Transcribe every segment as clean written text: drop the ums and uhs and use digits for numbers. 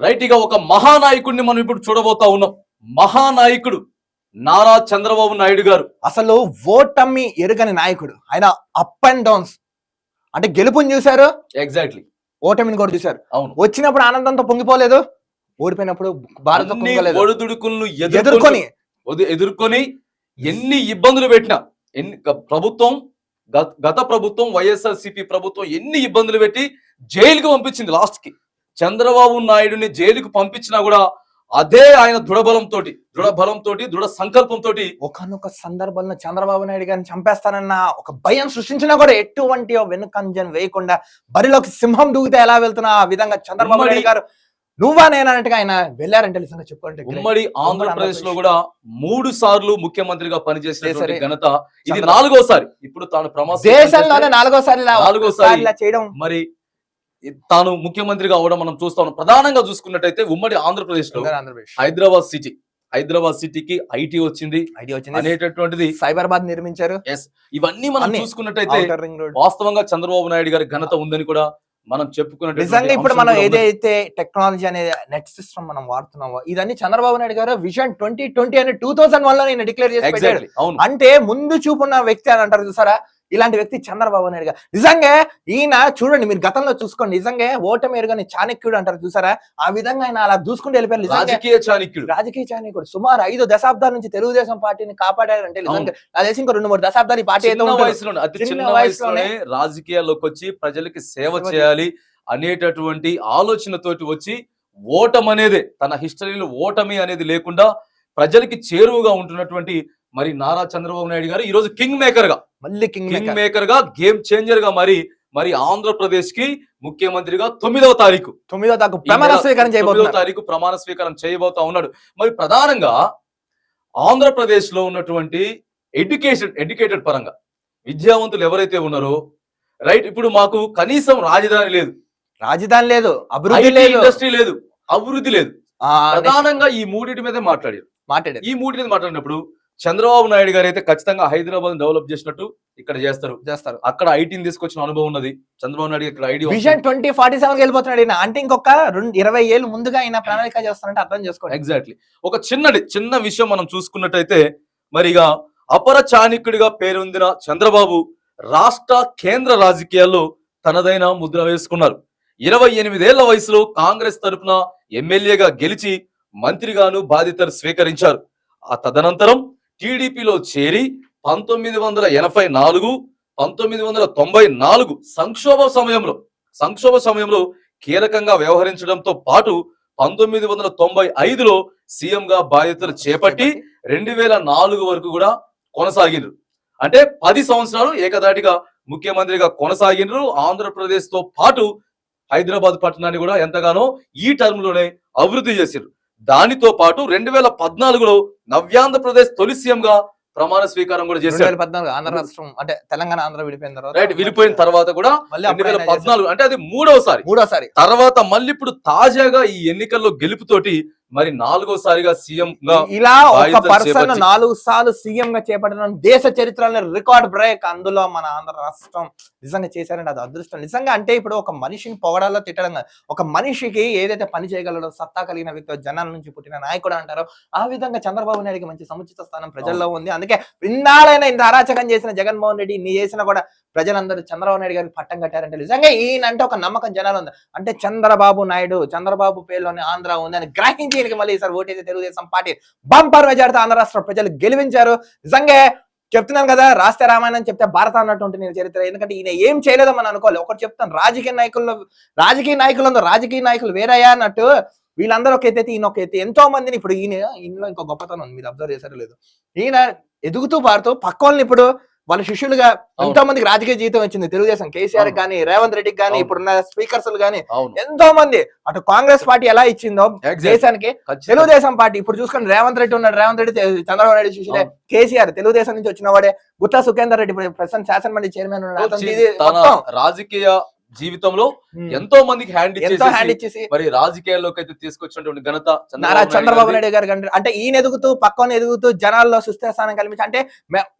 Right గా ఒక మహానాయకుడిని మనం ఇప్పుడు చూడబోతా ఉన్నాం. మహానాయకుడు నారా చంద్రబాబు నాయుడు గారు అసలు ఓటమి ఎరుగని నాయకుడు. ఆయన అప్ అండ్ డౌన్స్, అంటే గెలుపుని చూశారు, ఎగ్జాక్ట్లీ ఓటమిని కూడా చూశారు. అవును, వచ్చినప్పుడు ఆనందంతో పొంగిపోలేదు, ఓడిపోయినప్పుడు బాధతో పొంగిపోలేదు. ఒడిదుడుకులను ఎదుర్కొని ఎన్ని ఇబ్బందులు పెట్టినా, ప్రభుత్వం గత ప్రభుత్వం వైఎస్ఆర్సీపీ ప్రభుత్వం ఎన్ని ఇబ్బందులు పెట్టి జైలుకి పంపించింది. లాస్ట్ కి చంద్రబాబు నాయుడుని జైలుకు పంపించినా కూడా అదే ఆయన దృఢ సంకల్పంతో ఒకనొక సందర్భంలో చంద్రబాబు నాయుడు గారిని చంపేస్తానన్న ఒక భయం సృష్టించినా కూడా ఎటువంటి వెనుకంజన్ వేయకుండా బరిలోకి సింహం దూకితే ఎలా వెళ్తున్నా ఆ విధంగా చంద్రబాబు నాయుడు గారు నువ్వా నేనన్నట్టుగా ఆయన వెళ్ళారంటే నిజంగా చెప్పుకుంటే ఉమ్మడి ఆంధ్రప్రదేశ్ లో కూడా 3 సార్లు ముఖ్యమంత్రిగా పనిచేసిన ఘనత ఇది 4వ సారి. ఇప్పుడు తాను దేశంలోనే 4వ సారి చేయడం, మరి తాను ముఖ్యమంత్రిగా అవడం మనం చూస్తాం. ప్రధానంగా చూసుకున్నట్టయితే ఉమ్మడి ఆంధ్రప్రదేశ్ లో హైదరాబాద్ సిటీకి ఐటీ వచ్చింది అనేటటువంటిది, సైబరాబాద్ నిర్మించారు. ఇవన్నీ మనం చూసుకున్నట్టయితే వాస్తవంగా చంద్రబాబు నాయుడు గారి ఘనత ఉందని కూడా మనం చెప్పుకున్నట్టు. నిజంగా ఇప్పుడు మనం ఏదైతే టెక్నాలజీ అనే నెట్ సిస్టమ్ మనం వాడుతున్నామో ఇదన్నీ చంద్రబాబు నాయుడు గారు విజన్ 2020 అని 2001 లో నేను డిక్లేర్ చేసి పెట్టాడు. అంటే ముందు చూపున్న వ్యక్తి అని అంటారు చూసారా, ఇలాంటి వ్యక్తి చంద్రబాబు నాయుడు గారు. నిజంగా ఈయన చూడండి, మీరు గతంలో చూసుకోండి, నిజంగా ఓటమి ఎరుగని చాణక్యుడు అంటారు చూసారా, ఆ విధంగా ఆయన అలా దూసుకుంటూ వెళ్ళిపోయారు. రాజకీయ చాణక్యుడు సుమారు 5 దశాబ్దాల నుంచి తెలుగుదేశం పార్టీని కాపాడారంటే నిజంగా నాకు తెలిసి ఇంకో 2-3 దశాబ్దాలు ఈ పార్టీ చిన్న వయసులోనే రాజకీయాల్లోకి వచ్చి ప్రజలకి సేవ చేయాలి అనేటటువంటి ఆలోచనతోటి వచ్చి ఓటమి అనేది తన హిస్టరీలో ఓటమి అనేది లేకుండా ప్రజలకి చేరువుగా ఉంటున్నటువంటి మరి నారా చంద్రబాబు నాయుడు గారు ఈ రోజు కింగ్ మేకర్ గా గేమ్ చేంజర్ గా మరి ఆంధ్రప్రదేశ్ కి ముఖ్యమంత్రిగా 9వ తారీఖు ప్రమాణ స్వీకారం చేయబోతా ఉన్నాడు. మరి ప్రధానంగా ఆంధ్రప్రదేశ్ లో ఉన్నటువంటి ఎడ్యుకేటెడ్ పరంగా విద్యావంతులు ఎవరైతే ఉన్నారో, రైట్, ఇప్పుడు మాకు కనీసం రాజధాని లేదు, అభివృద్ధి లేదు, ఇండస్ట్రీ లేదు, అభివృద్ధి లేదు. ప్రధానంగా ఈ మూడింటి మీద మాట్లాడారు. ఈ మూడింటి మీద మాట్లాడినప్పుడు చంద్రబాబు నాయుడు గారు అయితే ఖచ్చితంగా హైదరాబాద్ డెవలప్ చేసినట్టు ఇక్కడ చేస్తారు. అక్కడ ఐటీని తీసుకొచ్చిన అనుభవం ఉన్నది చంద్రబాబు నాయుడు. ఇక్కడ ఐడియా విజన్ 2047 వెళ్ళిపోతున్నాడు. అంటే ఇంకొక 20 ఏళ్ళు ముందుగా ఆయన ప్రణాళిక చేస్తారంటే అర్థం చేసుకోండి. ఎగ్జాక్ట్లీ. ఒక చిన్న విషయం మనం చూసుకున్నట్టయితే, మరిగా అపర చాణక్యుడిగా పేరొందిన చంద్రబాబు రాష్ట్ర కేంద్ర రాజకీయాల్లో తనదైన ముద్ర వేసుకున్నారు. 28 ఏళ్ల వయసులో కాంగ్రెస్ తరఫున ఎమ్మెల్యేగా గెలిచి మంత్రిగాను బాధ్యతలు స్వీకరించారు. ఆ తదనంతరం టీడీపీలో చేరి 1984, 1994 సంక్షోభ సమయంలో కీలకంగా వ్యవహరించడంతో పాటు 1995లో సీఎం గా బాధ్యతలు చేపట్టి 2004 వరకు కూడా కొనసాగినారు. అంటే 10 సంవత్సరాలు ఏకదాటిగా ముఖ్యమంత్రిగా కొనసాగినారు. ఆంధ్రప్రదేశ్ తో పాటు హైదరాబాద్ పట్టణాన్ని కూడా ఎంతగానో ఈ టర్మ్ లోనే అభివృద్ధి చేశారు. దానితో పాటు 2014లో నవ్యాంధ్రప్రదేశ్ తొలి సీఎం గా ప్రమాణ స్వీకారం కూడా చేశారు. 2014 ఆంధ్ర రాష్ట్రం అంటే తెలంగాణ ఆంధ్ర విడిపోయిన తర్వాత కూడా 2014 అంటే అది మూడోసారి తర్వాత మళ్ళీ ఇప్పుడు తాజాగా ఈ ఎన్నికల్లో గెలుపుతోటి మరి 4వసారిగా సీఎం గా ఇలా ఒక పర్సన్ 4 సార్లు సీఎం గా చేపట్టడం దేశ చరిత్రలో రికార్డ్ బ్రేక్. అందులో మన ఆంధ్ర రాష్ట్రం నిజంగా చేశారంటే అది అదృష్టం. నిజంగా అంటే ఇప్పుడు ఒక మనిషిని పొగడాలో తిట్టడం కాదు, ఒక మనిషికి ఏదైతే పని చేయగలడో సత్తా కలిగిన వ్యక్తి, జనాల నుంచి పుట్టిన నాయకుడు అంటారో ఆ విధంగా చంద్రబాబు నాయుడికి మంచి సముచిత స్థానం ప్రజల్లో ఉంది. అందుకే ఇన్నాళ్ళైనా ఇంత అరాచకం చేసిన జగన్మోహన్ రెడ్డి ఇన్ని చేసినా కూడా ప్రజలందరూ చంద్రబాబు నాయుడు గారికి పట్టం కట్టారంటే నిజంగా ఈయనంటే ఒక నమ్మకం జనాలు ఉంది. అంటే చంద్రబాబు పేరులోనే ఆంధ్ర ఉంది అని గ్రహించి మళ్ళీ ఈసారి ఓటేసి Telugu Desam party bumper majority Andhra రాష్ట్ర ప్రజలు గెలిపించారు. నిజంగా చెప్తున్నాను కదా, రాస్తే రామాయణం చెప్తే భారత అన్నట్టు నేను చరిత్ర. ఎందుకంటే ఈయన ఏం చేయలేదో మనం అనుకోవాలి. ఒకటి చెప్తాను, రాజకీయ నాయకులు వేరయ్యా అన్నట్టు వీళ్ళందరూ ఒక ఎత్తి ఈయన ఒక ఎత్తి. ఎంతో మందిని ఇప్పుడు ఈయనలో ఇంకో గొప్పతనం ఉంది, మీరు అబ్జర్వ్ చేశారో లేదు, ఈయన ఎదుగుతూ పారుతూ పక్క వాళ్ళని ఇప్పుడు వాళ్ళ శిష్యులుగా ఎంతో మందికి రాజకీయ జీవితం వచ్చింది. తెలుగుదేశం కేసీఆర్ గానీ, రేవంత్ రెడ్డికి గానీ, ఇప్పుడున్న స్పీకర్స్ గానీ ఎంతో మంది. అటు కాంగ్రెస్ పార్టీ ఎలా ఇచ్చిందో దేశానికి, తెలుగుదేశం పార్టీ ఇప్పుడు చూసుకొని రేవంత్ రెడ్డి ఉన్నాడు. రేవంత్ రెడ్డి చంద్రబాబు నాయుడు శిష్యుడే. కేసీఆర్ తెలుగుదేశం నుంచి వచ్చిన వాడే. గుత్తా సుఖేందర్ రెడ్డి ప్రస్తుతం శాసనమండలి చైర్మన్ ఉన్నాడు. రాజకీయ జీవితంలో ఎంతో మందికి హ్యాండ్ ఎంతో హ్యాండ్ ఇచ్చేసి ఇచ్చేసి మరి రాజకీయాల్లోకి అయితే తీసుకొచ్చినటువంటి ఘనత నారా చంద్రబాబు నాయుడు గారు కంటే అంటే ఈయన ఎదుగుతూ పక్కన ఎదుగుతూ జనాల్లో సుస్థిరస్థానం కల్పించి అంటే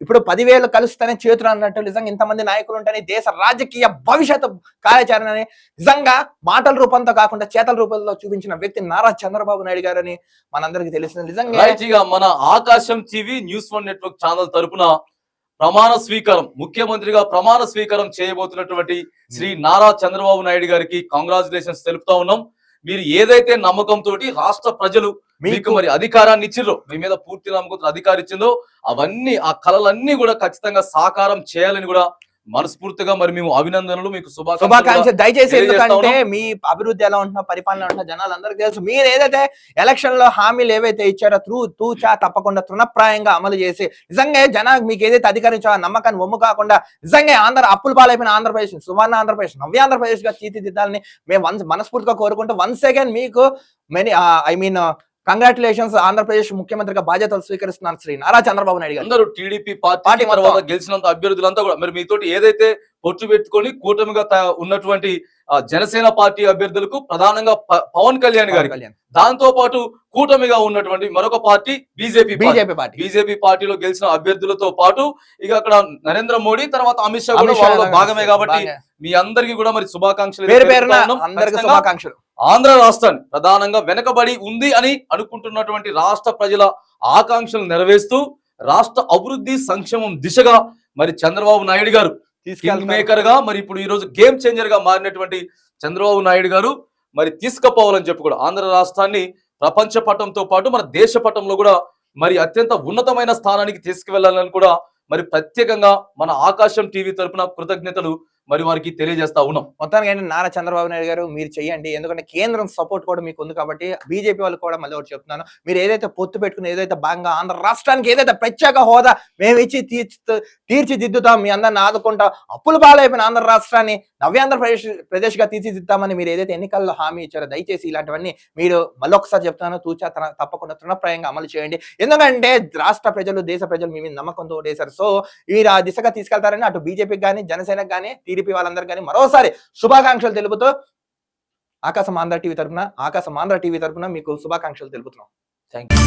ఇప్పుడు 10,000 కలుస్తేనే చేతులు అన్నట్టు నిజంగా ఇంతమంది నాయకులు ఉంటేనే దేశ రాజకీయ భవిష్యత్తు కార్యాచరణని నిజంగా మాటల రూపంతో కాకుండా చేతల రూపంలో చూపించిన వ్యక్తి నారా చంద్రబాబు నాయుడు గారు అని మనందరికి తెలిసింది. నిజంగా రైట్. ఇక మన ఆకాశం టీవీ న్యూస్ 1 నెట్వర్క్ ఛానల్ తరపున ప్రమాణ స్వీకారం ముఖ్యమంత్రిగా ప్రమాణ స్వీకారం చేయబోతున్నటువంటి శ్రీ నారా చంద్రబాబు నాయుడు గారికి కంగ్రాచులేషన్స్ తెలుపుతా ఉన్నాం. మీరు ఏదైతే నమ్మకంతో రాష్ట్ర ప్రజలు మీకు మరి అధికారాన్ని ఇచ్చిర్రో, మీ మీద పూర్తి నమ్మకంతో అధికారం ఇచ్చిందో అవన్నీ ఆ కళలన్నీ కూడా ఖచ్చితంగా సాకారం చేయాలని కూడా మనస్ఫూర్తిగా మరి మేము అభినందనలు మీకు శుభాకాంక్షలు. దయచేసి ఎందుకంటే మీ అభివృద్ధి ఎలా ఉంటున్నా పరిపాలన ఉంటున్నా జనాలు అందరికీ తెలుసు. మీరు ఏదైతే ఎలక్షన్ లో హామీలు ఏవైతే ఇచ్చారో తూచా తప్పకుండా తృణప్రాయంగా అమలు చేసి నిజంగా జనానికి మీకు ఏదైతే అధికారం ఇచ్చారో ఆ నమ్మకాన్ని ఒమ్ము కాకుండా నిజంగా అప్పుల పాలైపోయిన ఆంధ్రప్రదేశ్ సువర్ణ ఆంధ్రప్రదేశ్ నవ్య ఆంధ్రప్రదేశ్ గా తీర్చిదిద్దాలని మేము మనస్ఫూర్తిగా కోరుకుంటూ వన్స్ అగైన్ మీకు కంగ్రాచులేషన్స్. ఆంధ్రప్రదేశ్ ముఖ్యమంత్రిగా బాధ్యతలు స్వీకరిస్తున్నారు శ్రీ నారా చంద్రబాబు నాయుడు గారు. అందరూ టీడీపీ పార్టీ తర్వాత గెలిచినంత అభ్యర్థులంతా కూడా మరి మీతోటి ఏదైతే పొట్టు పెట్టుకొని కూటమిగా ఉన్నటువంటి జనసేన పార్టీ అభ్యర్థులకు ప్రధానంగా పవన్ కళ్యాణ్ గారికి, దాంతో పాటు కూటమిగా ఉన్నటువంటి మరొక పార్టీ బీజేపీ పార్టీలో గెలిచిన అభ్యర్థులతో పాటు ఇక అక్కడ నరేంద్ర మోడీ తర్వాత అమిత్ షా కూడా వాళ్ళలో భాగమే కాబట్టి మీ అందరికీ కూడా మరి శుభాకాంక్షలు. ఆంధ్ర రాష్ట్రాన్ని ప్రధానంగా వెనకబడి ఉంది అని అనుకుంటున్నటువంటి రాష్ట్ర ప్రజల ఆకాంక్షలు నెరవేరుస్తూ రాష్ట్ర అభివృద్ధి సంక్షేమం దిశగా మరి చంద్రబాబు నాయుడు గారు కింగ్ మేకర్ గా మరి ఇప్పుడు ఈ రోజు గేమ్ చేంజర్ గా మారినటువంటి చంద్రబాబు నాయుడు గారు మరి తీసుకుపోవాలని చెప్పి కూడా ఆంధ్ర రాష్ట్రాన్ని ప్రపంచ పటంతో పాటు మన దేశ పటంలో కూడా మరి అత్యంత ఉన్నతమైన స్థానానికి తీసుకువెళ్లాలని కూడా మరి ప్రత్యేకంగా మన ఆకాశం టీవీ తరపున కృతజ్ఞతలు మరి వారికి తెలియజేస్తా ఉన్నాం. మొత్తానికి ఏంటి నారా చంద్రబాబు నాయుడు గారు మీరు చెయ్యండి, ఎందుకంటే కేంద్రం సపోర్ట్ కూడా మీకు ఉంది కాబట్టి. బీజేపీ వాళ్ళు కూడా మళ్ళీ ఒకటి చెప్తున్నాను, మీరు ఏదైతే పొత్తు పెట్టుకుని ఏదైతే భాగంగా ఆంధ్ర రాష్ట్రానికి ఏదైతే ప్రత్యేక హోదా మేము ఇచ్చి తీర్చిదిద్దుతాం, మీ అందరిని ఆదుకుంటా అప్పులు పాలైపోయిన ఆంధ్ర రాష్ట్రాన్ని నవ్యాంధ్రప్రదేశ్ గా తీర్చిదిద్దామని మీరు ఏదైతే ఎన్నికల్లో హామీ ఇచ్చారో దయచేసి ఇలాంటివన్నీ మీరు మళ్ళొకసారి చెప్తున్నాను తూచా తప్పకుండా తృణప్రాయంగా అమలు చేయండి. ఎందుకంటే రాష్ట్ర ప్రజలు దేశ ప్రజలు మీ మీద నమ్మకంతో ఓటేశారు. సో మీరు ఆ దిశగా తీసుకెళ్తారని అటు బీజేపీకి కానీ జనసేనకు కానీ టీడీపీ వాళ్ళందరూ కానీ మరోసారి శుభాకాంక్షలు తెలుపుతూ ఆకాశం ఆంధ్ర టీవీ తరపున మీకు శుభాకాంక్షలు తెలుపుతున్నాం. Thank you.